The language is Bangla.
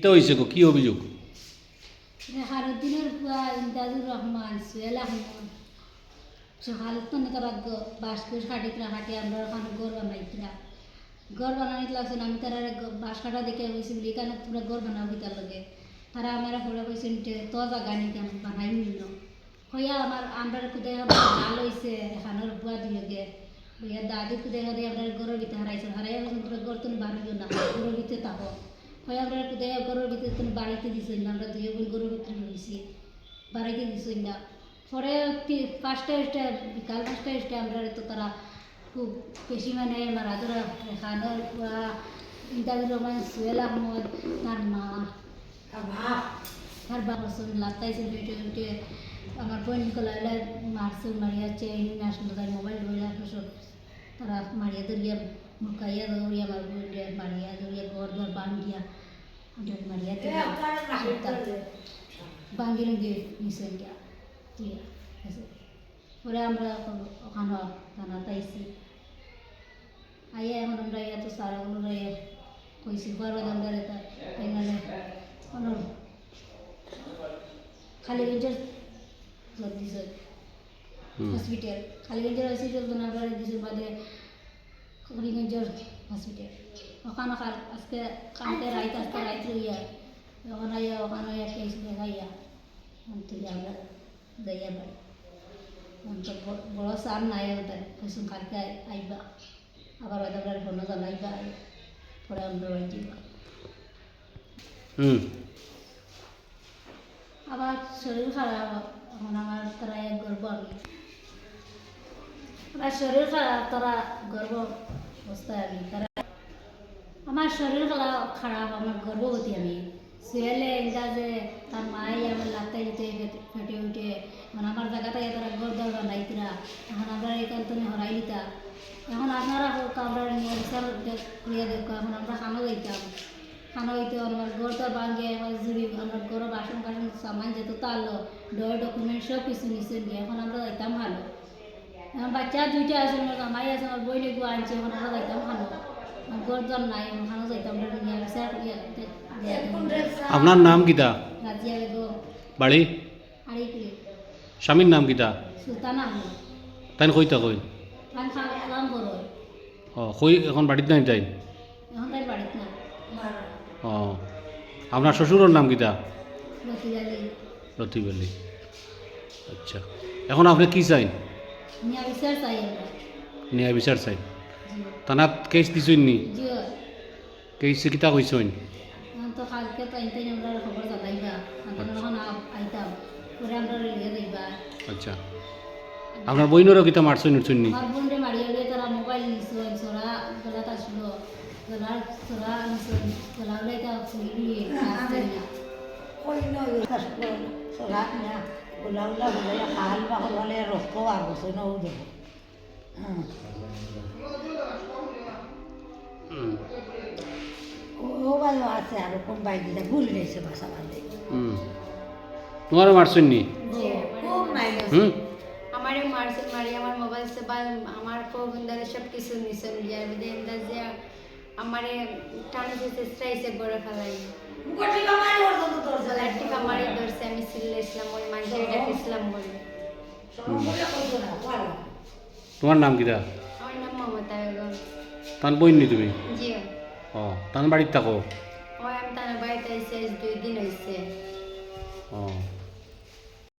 কিতা হয়েছে গো, কি অভিযোগ? হারুদ্দিনের বুয়া ইমদাদুর রহমান, সোহেল আহমদ সকাল তো তারা বাঁশকুশ কাটিতরা কাটি আমরা ওখানে গড় বানাইতরা। গড় বানাইতে লাগছেন আমি তারা বাঁশ কাটা দেখে হয়েছি বলি এখানে তোমরা গড় বানাও কিতার লগে। তারা আমার পড়ে কইছেন যে তো জায়গা নিতে বানাই নিল হইয়া আমার আমরা কোথায় ভাল হয়েছে এখানের বুয়া দিলগে হইয়া দাদি কোথায় হারিয়ে আমরা গড়ের ভিতরে হারাইছে হারাই তোমরা গড় তুমি বাড়িও না গড়ের ভিতরে থাকো হয়ে আমরা কোথায় গরুর ভিতরে তুমি বাড়িতে দিছেন না আমরা দুই বোন গরুর ভিতরে রয়েছি বাড়িতে দিছেন না পরে 5টা বিকাল 5টা আমরা তো তারা খুব বেশি মানে মারা ধরা খানোর ইমদাদুর রহমান সোহেল আহমদ তার মা তার বাবা সব লাগাইছে উঠে উঠে আমার বোন গলায় মারছে মারিয়া চেয়ে আসলো তার মোবাইল সব তারা মারিয়া ধরিয়া মুখাইয়া দৌড়িয়া আমার বোন মারিয়া দৌড়িয়া ঘর ঘর বান্ধিয়া মারিয়া বাঙ্গি দিয়ে নিচে গিয়া তুইয়া পরে আমরা ওখানে থানাতে আইসি আইয়া এখন আমরা এত সারাগুলো কইছি বরবাদ আমরা এখানে খালিগঞ্জের দিছে হসপিটাল খালিগঞ্জের হসপিটাল তো না দিছে বাদে খালিগঞ্জের হসপিটাল ওখানে আজকে কালকে রাইত লইয়া ওখানে আইয়া ওখানে কেস দেখাইয়া তুই আমরা যাইয়া বাড়ি তো বড় সার নাই ওদের কইসুন কালকে আইবা আবার ওদের ফোন জানাইবা পরে আমরা বাড়ি যাইবা আবার শরীর খারাপ এখন আমার তারা গর্ব আমি আমার শরীর খারাপ তারা গর্ব অবস্থায় আমি তারা আমার শরীর খারাপ আমার গর্ভবতী আমি সোহেলে এটা যে তার মাই আমার লাগতাই দিতে ফেটে উঠে এখন আমার জায়গাটাই তারা গড় দর বানাইতরা এখন আমরা এখান থেকে হরাই দিতা এখন আপনারা আমরা নিয়ে বিচার করিয়া দেখো এখন আমরা খানো দিতাম খানো হইতে আমার গড় দর ভাঙিয়ে আমার জুড়ি আমার গড় বাসন কাসন সামান যেত তারলো ডকুমেন্ট সব কিছু নিচে গিয়ে এখন আমরা যাইতাম ভালো এখন বাচ্চা 2টা আছে আমার জামাই আছে আমার বই লেগু আনছে এখন আমরা যাইতাম ভালো গর্জন নাই ভালো যাইতাম নিয়ে বিচার করিয়া আপনার নাম কিতা? রাজিয়া বেগম বাড়ি আড়িকুড়ি স্বামীর নাম কিতা? সুলতানা আহমদ তাই কইতা কই আমি কাম করো কই এখন বাড়িতে নাই তাই? এখন তাই বাড়িতে না আপনার শ্বশুরের নাম কিতা? লতিগালি লতিফ আলী। আচ্ছা, এখন আপনি কি চাই? নিয়া বিচার চাই আমরা ন্যায় বিচার চাই। থানাত কেস দিছই নি? জি কেসে কিতা কইছইন? তো কালকে তো আইতেই আমরা খবর জানাইবা এখন আইতাম পরে আমরা রেগে যাইবা। আচ্ছা, আপনার বইনেরও কিতা মারছইন উঠছইন নি? আমার বোনরে মারিয়া দিয়ে তারা মোবাইল নিছইন সোরা গলাত আসলো গলার সোরা নিছইন গলা হলে এটা ফুলি দিয়ে আসছে না কই নয় সোরা না গোলা গোলা বলে খাল বা হলে রক্ত আর বসে না ও দেবো ও ভালো আছে আর কোন বাইক দিলে ভুল গেছে বাসা বাঁধে তোমারও মারছইন নি? আমারে মারছে মারি আমার মোবাইল সে আমার ফোন ধরে সব কিছু নিছে যার মধ্যে যে আমারে টানে দিতে চাইছে বড় ফেলাই মুকটি কামারে ওর তো দরজা লাঠি কামারে ধরছে আমি সিলে ইসলাম ওই মানুষের এটা ইসলাম বলে বলে কইতো না ভালো তোমার নাম কিতা? আমার নাম মমতা বেগম। তান বইন নি তুমি? জি তান বাড়িতে থাকো? ওই আমি তার বাড়িতে এসে 2 দিন হয়েছে।